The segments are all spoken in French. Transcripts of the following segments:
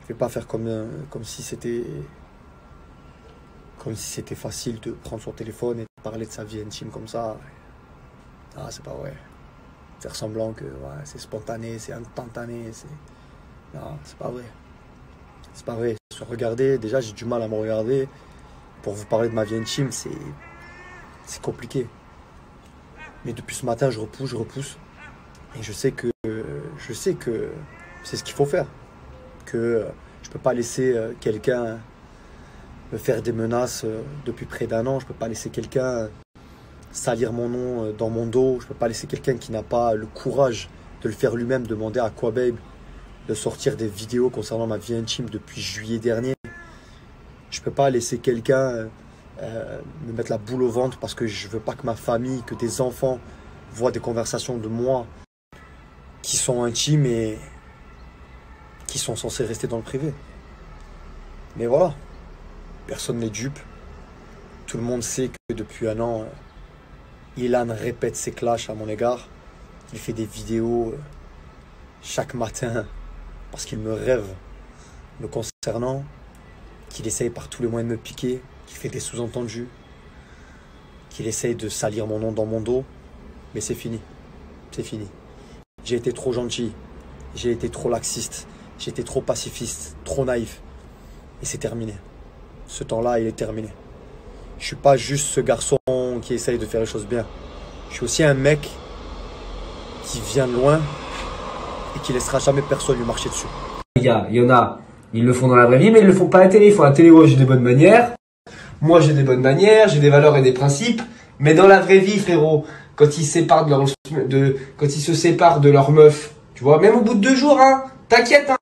Je vais pas faire comme si c'était facile de prendre son téléphone et de parler de sa vie intime comme ça. Ah, c'est pas vrai. Faire semblant que ouais, c'est spontané, c'est instantané. Non, c'est pas vrai. C'est pas vrai. Se regarder, déjà j'ai du mal à me regarder. Pour vous parler de ma vie intime, c'est compliqué. Mais depuis ce matin, je repousse. Et je sais que c'est ce qu'il faut faire. Que je peux pas laisser quelqu'un me faire des menaces depuis près d'un an. Je peux pas laisser quelqu'un salir mon nom dans mon dos. Je peux pas laisser quelqu'un qui n'a pas le courage de le faire lui-même demander à Aquababe de sortir des vidéos concernant ma vie intime depuis juillet dernier. Je peux pas laisser quelqu'un me mettre la boule au ventre parce que je veux pas que ma famille, que des enfants voient des conversations de moi qui sont intimes et qui sont censées rester dans le privé. Mais voilà, personne n'est dupe. Tout le monde sait que depuis un an, Ilan répète ses clashs à mon égard. Il fait des vidéos chaque matin parce qu'il me rêve me concernant, qu'il essaye par tous les moyens de me piquer, qu'il fait des sous-entendus, qu'il essaye de salir mon nom dans mon dos. Mais c'est fini, c'est fini. J'ai été trop gentil, j'ai été trop laxiste, j'ai été trop pacifiste, trop naïf. Et c'est terminé. Ce temps-là, il est terminé. Je suis pas juste ce garçon qui essaye de faire les choses bien. Je suis aussi un mec qui vient de loin et qui laissera jamais personne lui marcher dessus. Les gars, il y en a, ils le font dans la vraie vie, mais ils le font pas à la télé. Ils font à la télé, ouais, j'ai des bonnes manières. Moi, j'ai des bonnes manières, j'ai des valeurs et des principes. Mais dans la vraie vie, frérot, quand ils se séparent de leur meuf, tu vois, même au bout de 2 jours, hein, t'inquiète, hein.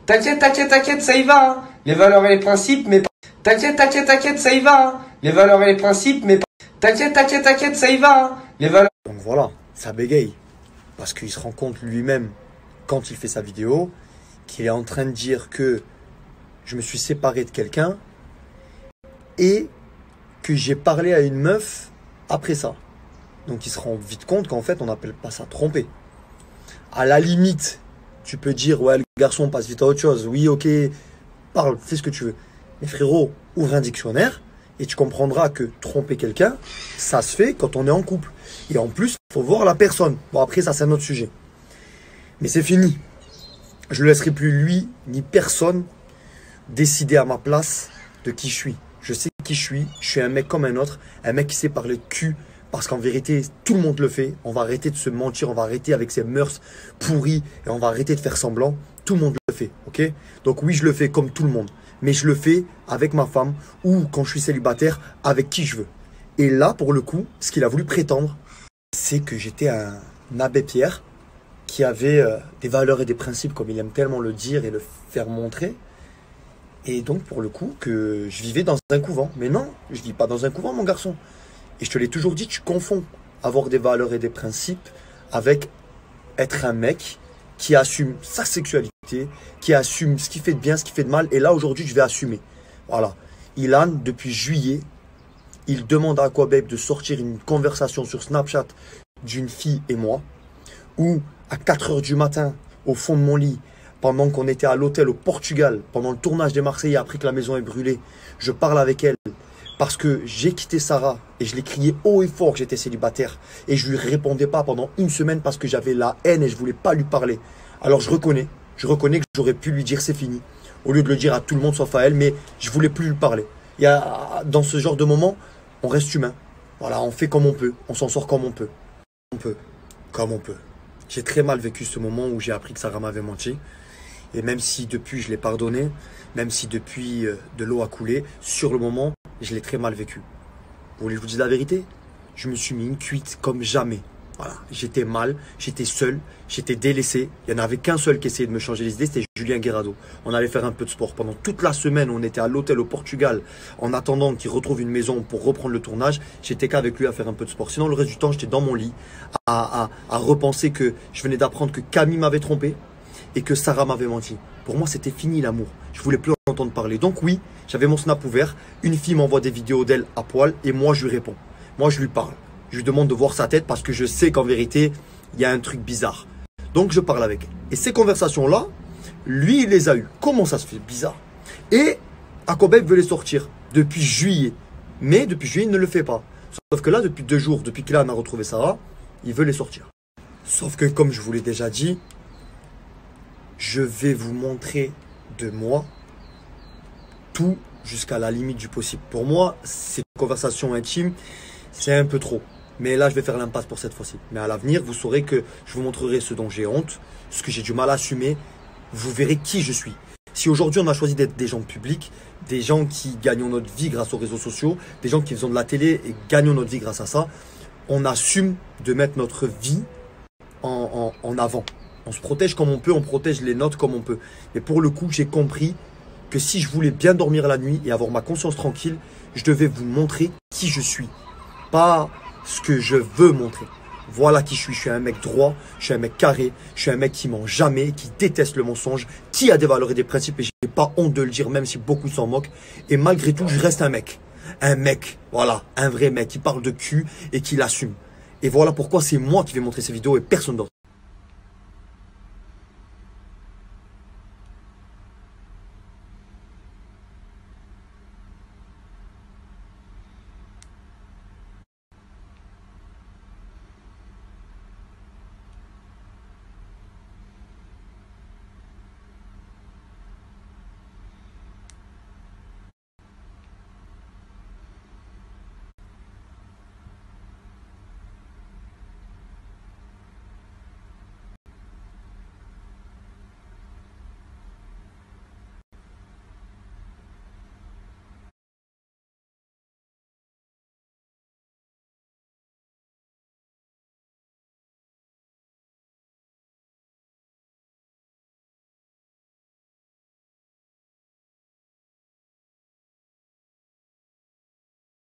T'inquiète, ça y va, hein. Les valeurs et les principes, mais pas... T'inquiète, ça y va, hein. Les valeurs et les principes, mais pas... T'inquiète, ça y va, hein. Les valeurs... Donc voilà, ça bégaye. Parce qu'il se rend compte lui-même, quand il fait sa vidéo, qu'il est en train de dire que je me suis séparé de quelqu'un et que j'ai parlé à une meuf après ça. Donc il se rend vite compte qu'en fait, on n'appelle pas ça tromper. À la limite, tu peux dire, ouais, le garçon passe vite à autre chose. Oui, ok, parle, fais ce que tu veux. Mais frérot, ouvre un dictionnaire et tu comprendras que tromper quelqu'un, ça se fait quand on est en couple. Et en plus, il faut voir la personne. Bon, après, ça, c'est un autre sujet. Mais c'est fini. Je ne laisserai plus lui, ni personne, décider à ma place de qui je suis. Je sais qui je suis un mec comme un autre, un mec qui sait parler de cul, parce qu'en vérité, tout le monde le fait. On va arrêter de se mentir, on va arrêter avec ces mœurs pourries, et on va arrêter de faire semblant. Tout le monde le fait, ok? Donc oui, je le fais comme tout le monde, mais je le fais avec ma femme, ou quand je suis célibataire, avec qui je veux. Et là, pour le coup, ce qu'il a voulu prétendre, c'est que j'étais un abbé Pierre, qui avait des valeurs et des principes, comme il aime tellement le dire et le faire montrer. Et donc, pour le coup, que je vivais dans un couvent. Mais non, je ne vis pas dans un couvent, mon garçon. Et je te l'ai toujours dit, tu confonds avoir des valeurs et des principes avec être un mec qui assume sa sexualité, qui assume ce qui fait de bien, ce qui fait de mal. Et là, aujourd'hui, je vais assumer. Voilà. Ilan, depuis juillet, il demande à Aquababe de sortir une conversation sur Snapchat d'une fille et moi, où à 4 h du matin, au fond de mon lit, pendant qu'on était à l'hôtel au Portugal, pendant le tournage des Marseillais, après que la maison est brûlée, je parle avec elle parce que j'ai quitté Sarah et je l'ai crié haut et fort que j'étais célibataire et je lui répondais pas pendant 1 semaine parce que j'avais la haine et je voulais pas lui parler. Alors je reconnais que j'aurais pu lui dire c'est fini, au lieu de le dire à tout le monde sauf à elle, mais je voulais plus lui parler. Dans ce genre de moment, on reste humain. Voilà, on fait comme on peut, on s'en sort comme on peut. Comme on peut. J'ai très mal vécu ce moment où j'ai appris que Sarah m'avait menti. Et même si depuis je l'ai pardonné, même si depuis de l'eau a coulé, sur le moment, je l'ai très mal vécu. Vous voulez que je vous dise la vérité? Je me suis mis une cuite comme jamais. Voilà, j'étais mal, j'étais seul, j'étais délaissé. Il n'y en avait qu'un seul qui essayait de me changer les idées, c'était Julien Guerrado. On allait faire un peu de sport. Pendant toute la semaine, on était à l'hôtel au Portugal en attendant qu'il retrouve une maison pour reprendre le tournage. J'étais qu'avec lui à faire un peu de sport. Sinon, le reste du temps, j'étais dans mon lit à repenser que je venais d'apprendre que Camille m'avait trompé et que Sarah m'avait menti. Pour moi, c'était fini l'amour. Je voulais plus en entendre parler. Donc oui, j'avais mon Snap ouvert. Une fille m'envoie des vidéos d'elle à poil et moi, je lui réponds. Moi, je lui parle. Je lui demande de voir sa tête parce que je sais qu'en vérité, il y a un truc bizarre. Donc, je parle avec elle. Et ces conversations-là, Lui, il les a eus. Comment ça se fait? Bizarre. Et Akobeb veut les sortir depuis juillet. Mais depuis juillet, il ne le fait pas. Sauf que là, depuis 2 jours, depuis qu'il a retrouvé Sarah, il veut les sortir. Sauf que, comme je vous l'ai déjà dit, je vais vous montrer de moi tout jusqu'à la limite du possible. Pour moi, ces conversations intimes, c'est un peu trop. Mais là, je vais faire l'impasse pour cette fois-ci. Mais à l'avenir, vous saurez que je vous montrerai ce dont j'ai honte, ce que j'ai du mal à assumer. Vous verrez qui je suis. Si aujourd'hui, on a choisi d'être des gens publics, des gens qui gagnent notre vie grâce aux réseaux sociaux, des gens qui faisons de la télé et gagnons notre vie grâce à ça, on assume de mettre notre vie en avant. On se protège comme on peut, on protège les nôtres comme on peut. Mais pour le coup, j'ai compris que si je voulais bien dormir la nuit et avoir ma conscience tranquille, je devais vous montrer qui je suis. Pas ce que je veux montrer. Voilà qui je suis. Je suis un mec droit, je suis un mec carré, je suis un mec qui ment jamais, qui déteste le mensonge, qui a des valeurs et des principes et je n'ai pas honte de le dire même si beaucoup s'en moquent. Et malgré tout, je reste un mec. Un mec, voilà, un vrai mec qui parle de cul et qui l'assume. Et voilà pourquoi c'est moi qui vais montrer ces vidéos et personne d'autre.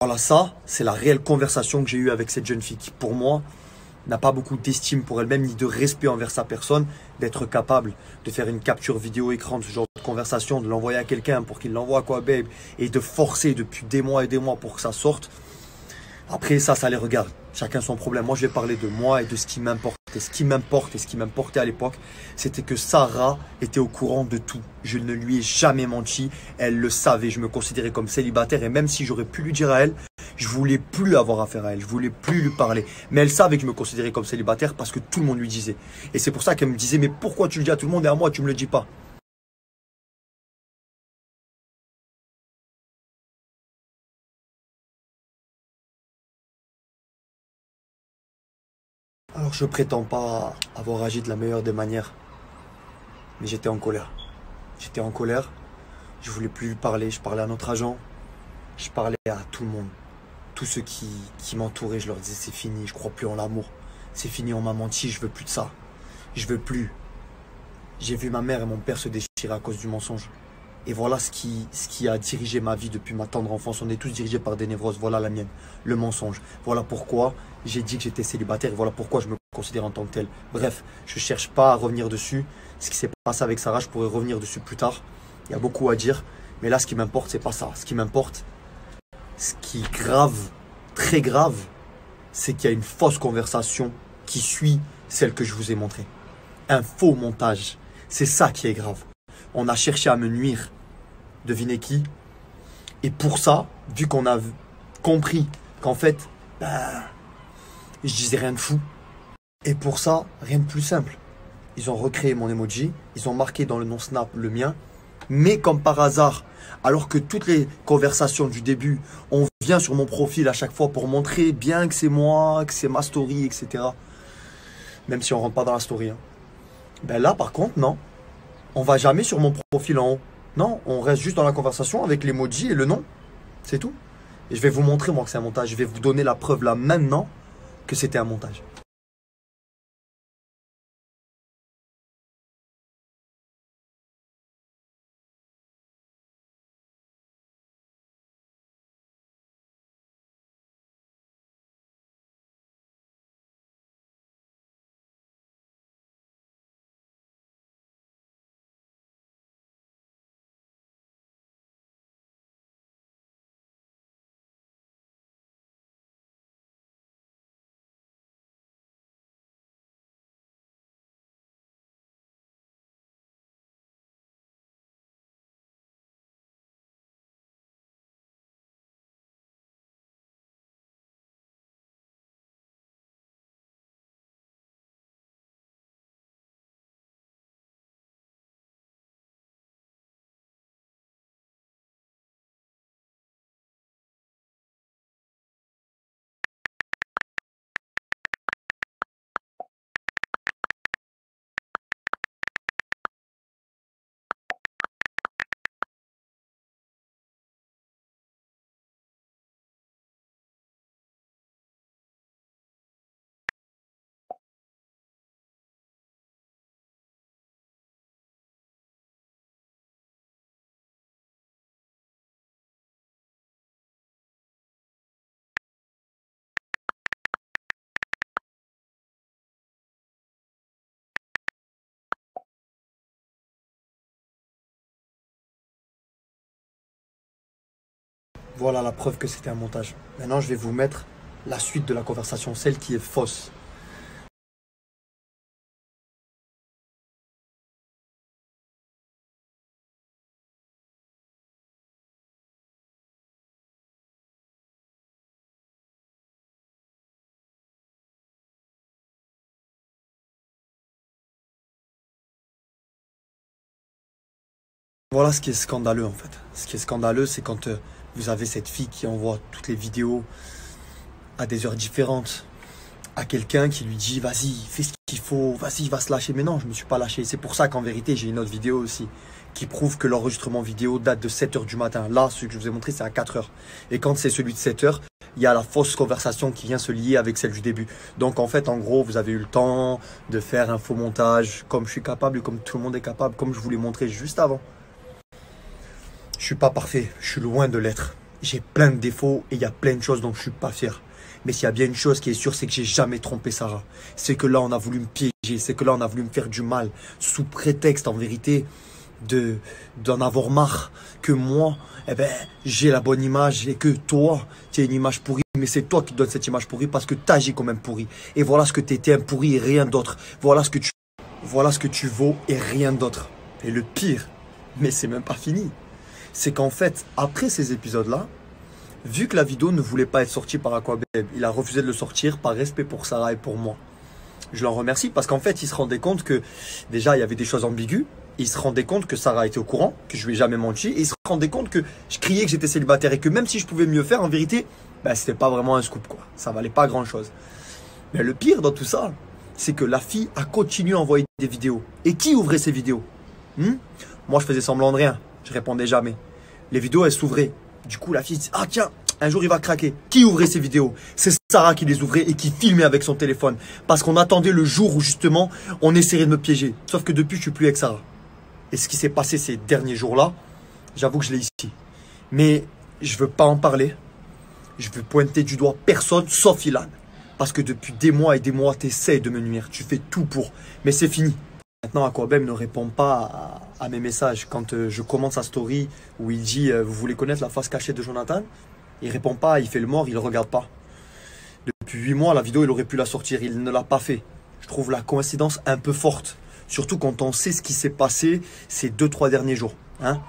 Voilà, ça, c'est la réelle conversation que j'ai eue avec cette jeune fille qui, pour moi, n'a pas beaucoup d'estime pour elle-même ni de respect envers sa personne, d'être capable de faire une capture vidéo écran de ce genre de conversation, de l'envoyer à quelqu'un pour qu'il l'envoie à quoi, babe, et de forcer depuis des mois et des mois pour que ça sorte. Après, ça les regarde. Chacun son problème. Moi, je vais parler de moi et de ce qui m'importe. Et ce qui m'importe et ce qui m'importait à l'époque, c'était que Sarah était au courant de tout. Je ne lui ai jamais menti. Elle le savait. Je me considérais comme célibataire. Et même si j'aurais pu lui dire à elle, je voulais plus avoir affaire à elle. Je voulais plus lui parler. Mais elle savait que je me considérais comme célibataire parce que tout le monde lui disait. Et c'est pour ça qu'elle me disait, mais pourquoi tu le dis à tout le monde et à moi, tu me le dis pas? Alors, je prétends pas avoir agi de la meilleure des manières. Mais j'étais en colère. J'étais en colère. Je voulais plus lui parler. Je parlais à notre agent. Je parlais à tout le monde. Tous ceux qui m'entouraient, je leur disais c'est fini, je crois plus en l'amour. C'est fini, on m'a menti, je veux plus de ça. Je veux plus. J'ai vu ma mère et mon père se déchirer à cause du mensonge. Et voilà ce qui a dirigé ma vie depuis ma tendre enfance. On est tous dirigés par des névroses. Voilà la mienne, le mensonge. Voilà pourquoi j'ai dit que j'étais célibataire. Et voilà pourquoi je me considère en tant que tel. Bref, je ne cherche pas à revenir dessus. Ce qui s'est passé avec Sarah, je pourrais revenir dessus plus tard. Il y a beaucoup à dire. Mais là, ce qui m'importe, c'est pas ça. Ce qui m'importe, ce qui est grave, très grave, c'est qu'il y a une fausse conversation qui suit celle que je vous ai montrée. Un faux montage. C'est ça qui est grave. On a cherché à me nuire. Devinez qui? Et pour ça, vu qu'on a compris qu'en fait, je disais rien de fou. Et pour ça, rien de plus simple. Ils ont recréé mon emoji, ils ont marqué dans le nom Snap le mien. Mais comme par hasard, alors que toutes les conversations du début, on vient sur mon profil à chaque fois pour montrer bien que c'est moi, que c'est ma story, etc. Même si on rentre pas dans la story. Hein. Ben là, par contre, non. On va jamais sur mon profil en haut. Non, on reste juste dans la conversation avec l'emoji et le nom. C'est tout. Et je vais vous montrer, moi, que c'est un montage. Je vais vous donner la preuve là, maintenant, que c'était un montage. Voilà la preuve que c'était un montage. Maintenant, je vais vous mettre la suite de la conversation, celle qui est fausse. Voilà ce qui est scandaleux en fait. Ce qui est scandaleux, c'est quand vous avez cette fille qui envoie toutes les vidéos à des heures différentes à quelqu'un qui lui dit vas-y, fais ce qu'il faut, vas-y, il va se lâcher. Mais non, je ne me suis pas lâché. C'est pour ça qu'en vérité, j'ai une autre vidéo aussi qui prouve que l'enregistrement vidéo date de 7 h du matin. Là, ce que je vous ai montré, c'est à 4 h. Et quand c'est celui de 7 h, il y a la fausse conversation qui vient se lier avec celle du début. Donc en fait, en gros, vous avez eu le temps de faire un faux montage comme je suis capable et comme tout le monde est capable, comme je vous l'ai montré juste avant. Je suis pas parfait, je suis loin de l'être. J'ai plein de défauts et il y a plein de choses dont je suis pas fier. Mais s'il y a bien une chose qui est sûre, c'est que j'ai jamais trompé Sarah. C'est que là, on a voulu me piéger, c'est que là, on a voulu me faire du mal, sous prétexte, en vérité, d'en avoir marre. Que moi, eh ben, j'ai la bonne image et que toi, tu as une image pourrie. Mais c'est toi qui donnes cette image pourrie parce que tu agis comme un pourri. Et voilà ce que tu étais, un pourri et rien d'autre. Voilà ce que tu vaux et rien d'autre. Et le pire, mais c'est même pas fini. C'est qu'en fait, après ces épisodes-là, vu que la vidéo ne voulait pas être sortie par Aquababe, il a refusé de le sortir par respect pour Sarah et pour moi. Je l'en remercie parce qu'en fait, il se rendait compte que déjà, il y avait des choses ambiguës. Il se rendait compte que Sarah était au courant, que je lui ai jamais menti. Et il se rendait compte que je criais que j'étais célibataire et que même si je pouvais mieux faire, en vérité, ben, c'était pas vraiment un scoop, quoi. Ça valait pas grand-chose. Mais le pire dans tout ça, c'est que la fille a continué à envoyer des vidéos. Et qui ouvrait ces vidéos? Moi, je faisais semblant de rien. Je répondais jamais. Les vidéos, elles s'ouvraient. Du coup, la fille dit, ah tiens, un jour il va craquer. Qui ouvrait ces vidéos? C'est Sarah qui les ouvrait et qui filmait avec son téléphone. Parce qu'on attendait le jour où justement, on essaierait de me piéger. Sauf que depuis, je suis plus avec Sarah. Et ce qui s'est passé ces derniers jours-là, j'avoue que je l'ai ici. Mais je veux pas en parler. Je veux pointer du doigt personne sauf Ilan. Parce que depuis des mois et des mois, tu essaies de me nuire. Tu fais tout pour. Mais c'est fini. Maintenant, Aquababe ne répond pas à mes messages. Quand je commence sa story où il dit vous voulez connaître la face cachée de Jonathan, il répond pas, il fait le mort, il ne regarde pas. Depuis 8 mois, la vidéo, il aurait pu la sortir. Il ne l'a pas fait. Je trouve la coïncidence un peu forte. Surtout quand on sait ce qui s'est passé ces 2-3 derniers jours. Hein,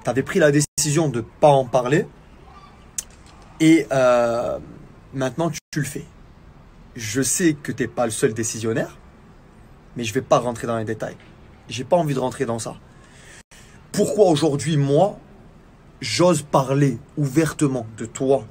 tu avais pris la décision de ne pas en parler. Et maintenant, tu le fais. Je sais que tu n'es pas le seul décisionnaire. Mais je ne vais pas rentrer dans les détails. J'ai pas envie de rentrer dans ça. Pourquoi aujourd'hui, moi, j'ose parler ouvertement de toi,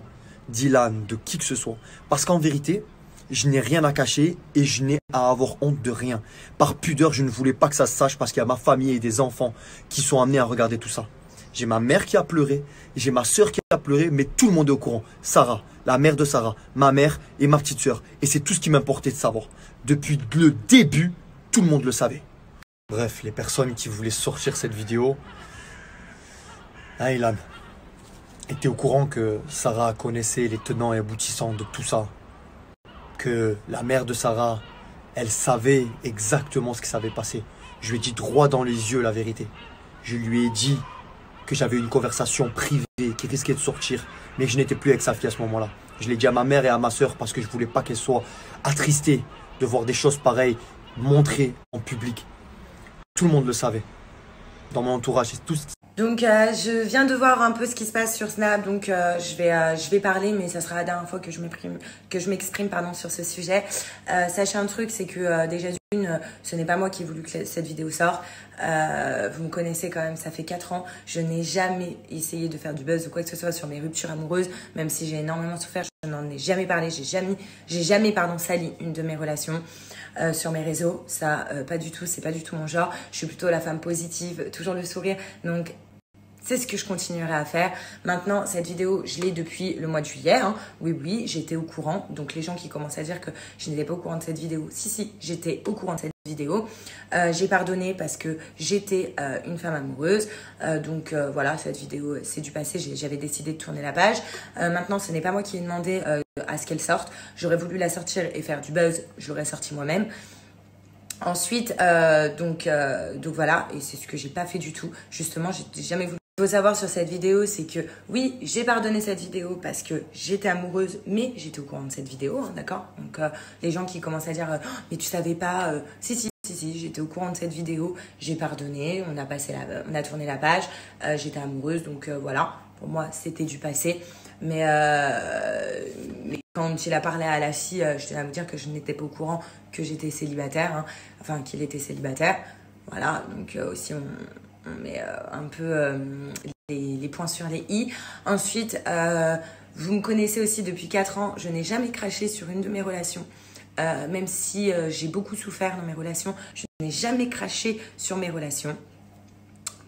d'Ilan, de qui que ce soit? Parce qu'en vérité, je n'ai rien à cacher et je n'ai à avoir honte de rien. Par pudeur, je ne voulais pas que ça se sache parce qu'il y a ma famille et des enfants qui sont amenés à regarder tout ça. J'ai ma mère qui a pleuré, j'ai ma soeur qui a pleuré, mais tout le monde est au courant. Sarah, la mère de Sarah, ma mère et ma petite soeur. Et c'est tout ce qui m'importait de savoir. Depuis le début, tout le monde le savait. Bref, les personnes qui voulaient sortir cette vidéo, hein, Ilan, étaient au courant que Sarah connaissait les tenants et aboutissants de tout ça. Que la mère de Sarah, elle savait exactement ce qui s'avait passé. Je lui ai dit droit dans les yeux la vérité. Je lui ai dit que j'avais une conversation privée qui risquait de sortir, mais que je n'étais plus avec sa fille à ce moment-là. Je l'ai dit à ma mère et à ma soeur parce que je ne voulais pas qu'elle soit attristée de voir des choses pareilles montrées en public. Tout le monde le savait. Dans mon entourage, c'est tout. Donc je viens de voir un peu ce qui se passe sur Snap, donc je vais parler, mais ça sera la dernière fois que je m'exprime sur ce sujet. Sachez un truc, c'est que déjà d'une, ce n'est pas moi qui ai voulu que cette vidéo sorte. Vous me connaissez quand même, ça fait 4 ans. Je n'ai jamais essayé de faire du buzz ou quoi que ce soit sur mes ruptures amoureuses, même si j'ai énormément souffert. Je n'en ai jamais parlé, j'ai jamais sali une de mes relations. Sur mes réseaux, ça pas du tout, c'est pas du tout mon genre. Je suis plutôt la femme positive, toujours le sourire, donc c'est ce que je continuerai à faire. Maintenant, cette vidéo, je l'ai depuis le mois de juillet. Hein. Oui, j'étais au courant. Donc, les gens qui commencent à dire que je n'étais pas au courant de cette vidéo. Si, j'étais au courant de cette vidéo. J'ai pardonné parce que j'étais une femme amoureuse. Voilà, cette vidéo, c'est du passé. J'avais décidé de tourner la page. Maintenant, ce n'est pas moi qui ai demandé à ce qu'elle sorte. J'aurais voulu la sortir et faire du buzz. Je l'aurais sortie moi-même. Ensuite, donc voilà. Et c'est ce que j'ai pas fait du tout. Justement, j'ai jamais voulu faut savoir sur cette vidéo, c'est que oui, j'ai pardonné cette vidéo parce que j'étais amoureuse, mais j'étais au courant de cette vidéo, hein, d'accord? Donc, les gens qui commencent à dire oh, mais tu savais pas, si, j'étais au courant de cette vidéo, j'ai pardonné, on a tourné la page, j'étais amoureuse, donc voilà, pour moi, c'était du passé. Mais quand il a parlé à la fille, je tenais à vous dire que je n'étais pas au courant que j'étais célibataire, hein, enfin qu'il était célibataire. Voilà, donc aussi on met un peu les points sur les i. Ensuite, vous me connaissez aussi depuis 4 ans, je n'ai jamais craché sur une de mes relations. Même si j'ai beaucoup souffert dans mes relations, je n'ai jamais craché sur mes relations.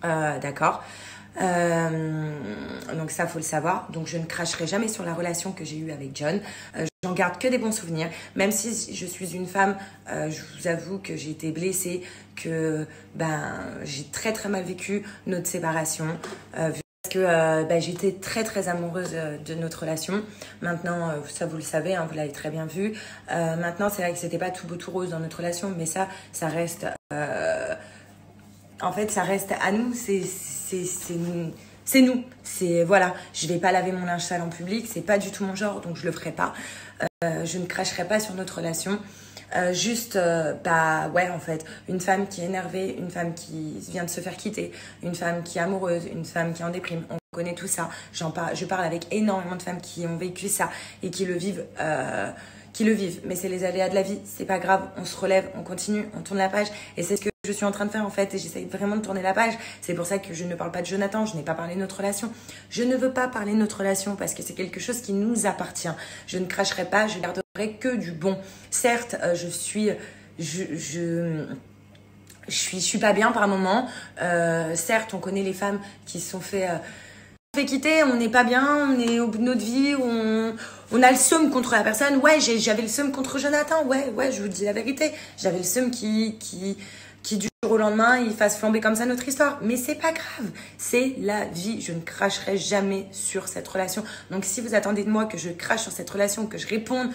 D'accord. Donc ça, faut le savoir. Donc je ne cracherai jamais sur la relation que j'ai eue avec John. J'en garde que des bons souvenirs. Même si je suis une femme, je vous avoue que j'ai été blessée, que j'ai très très mal vécu notre séparation. Parce que j'étais très très amoureuse de notre relation. Maintenant, ça vous le savez, hein, vous l'avez très bien vu. Maintenant, c'est vrai que c'était pas tout beau tout rose dans notre relation, mais ça reste... en fait, ça reste à nous, c'est nous. Voilà, je vais pas laver mon linge sale en public, c'est pas du tout mon genre, donc je le ferai pas. Je ne cracherai pas sur notre relation. En fait, une femme qui est énervée, une femme qui vient de se faire quitter, une femme qui est amoureuse, une femme qui est en déprime, on connaît tout ça. Je parle avec énormément de femmes qui ont vécu ça et qui le vivent. Mais c'est les aléas de la vie, c'est pas grave, on se relève, on continue, on tourne la page et c'est ce que je suis en train de faire en fait et j'essaye vraiment de tourner la page. C'est pour ça que je ne parle pas de Jonathan, je n'ai pas parlé de notre relation. Je ne veux pas parler de notre relation parce que c'est quelque chose qui nous appartient. Je ne cracherai pas, je garderai que du bon. Certes, je suis pas bien par moment. Certes, on connaît les femmes qui se sont fait quitter, on n'est pas bien, on est au bout de notre vie, on a le seum contre la personne. Ouais, j'avais le seum contre Jonathan. Ouais, je vous dis la vérité. J'avais le seum qui du jour au lendemain, il fasse flamber comme ça notre histoire. Mais c'est pas grave. C'est la vie. Je ne cracherai jamais sur cette relation. Donc, si vous attendez de moi que je crache sur cette relation, que je réponde,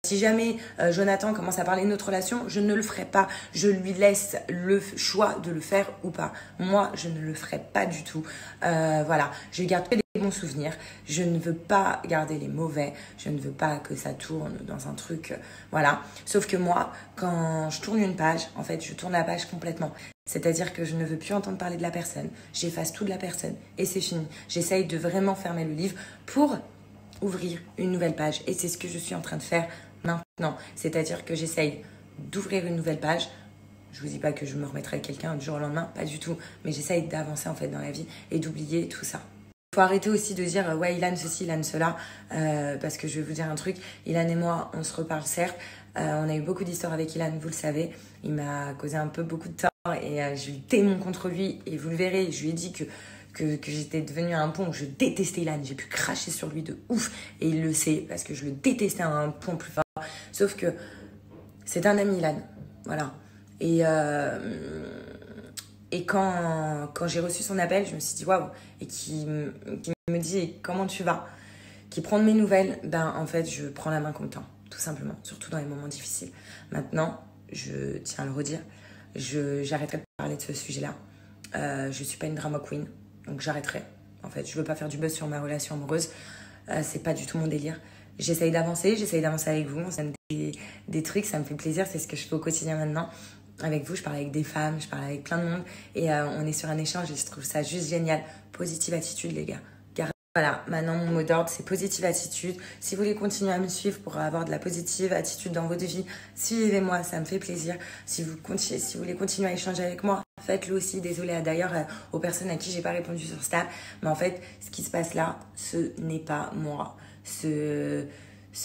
si jamais Jonathan commence à parler de notre relation, je ne le ferai pas. Je lui laisse le choix de le faire ou pas. Moi, je ne le ferai pas du tout. Voilà. Je garde que des bons souvenirs. Je ne veux pas garder les mauvais. Je ne veux pas que ça tourne dans un truc. Voilà. Sauf que moi, quand je tourne une page, en fait, je tourne la page complètement. C'est-à-dire que je ne veux plus entendre parler de la personne. J'efface tout de la personne et c'est fini. J'essaye de vraiment fermer le livre pour ouvrir une nouvelle page. Et c'est ce que je suis en train de faire maintenant. C'est-à-dire que j'essaye d'ouvrir une nouvelle page. Je vous dis pas que je me remettrai avec quelqu'un du jour au lendemain, pas du tout. Mais j'essaye d'avancer en fait dans la vie et d'oublier tout ça. Il faut arrêter aussi de dire ouais Ilan ceci, Ilan cela, parce que je vais vous dire un truc. Ilan et moi, on se reparle certes. On a eu beaucoup d'histoires avec Ilan, vous le savez. Il m'a causé un peu beaucoup de tort et j'ai eu le démon contre lui. Et vous le verrez, je lui ai dit que j'étais devenue à un point où je détestais Ilan. J'ai pu cracher sur lui de ouf. Et il le sait parce que je le détestais à un point plus fort. Sauf que c'est un ami Ilan. Voilà. Et quand j'ai reçu son appel, je me suis dit waouh. Et qui me dit comment tu vas, qui prend de mes nouvelles, en fait je prends la main comme temps, tout simplement, surtout dans les moments difficiles. Maintenant, je tiens à le redire, j'arrêterai de parler de ce sujet-là. Je suis pas une drama queen, donc j'arrêterai. En fait, je veux pas faire du buzz sur ma relation amoureuse, c'est pas du tout mon délire. J'essaye d'avancer avec vous, on se donne des trucs, ça me fait plaisir, c'est ce que je fais au quotidien maintenant. Avec vous, je parle avec des femmes, je parle avec plein de monde et on est sur un échange et je trouve ça juste génial. Positive attitude, les gars. Voilà, maintenant mon mot d'ordre, c'est positive attitude. Si vous voulez continuer à me suivre pour avoir de la positive attitude dans votre vie, suivez-moi, ça me fait plaisir. Si vous voulez continuer à échanger avec moi, faites-le aussi. Désolée d'ailleurs aux personnes à qui j'ai pas répondu sur Snap. Mais en fait, ce qui se passe là, ce n'est pas moi. Ce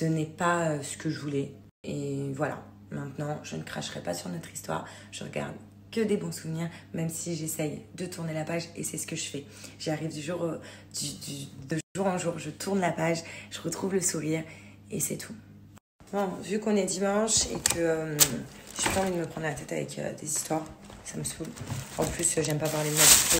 n'est pas ce que je voulais. Et voilà. Maintenant, je ne cracherai pas sur notre histoire. Je regarde que des bons souvenirs, même si j'essaye de tourner la page et c'est ce que je fais. J'y arrive de jour en jour, je tourne la page, je retrouve le sourire et c'est tout. Bon, vu qu'on est dimanche et que j'ai pas envie de me prendre la tête avec des histoires, ça me saoule. En plus, j'aime pas parler de moi.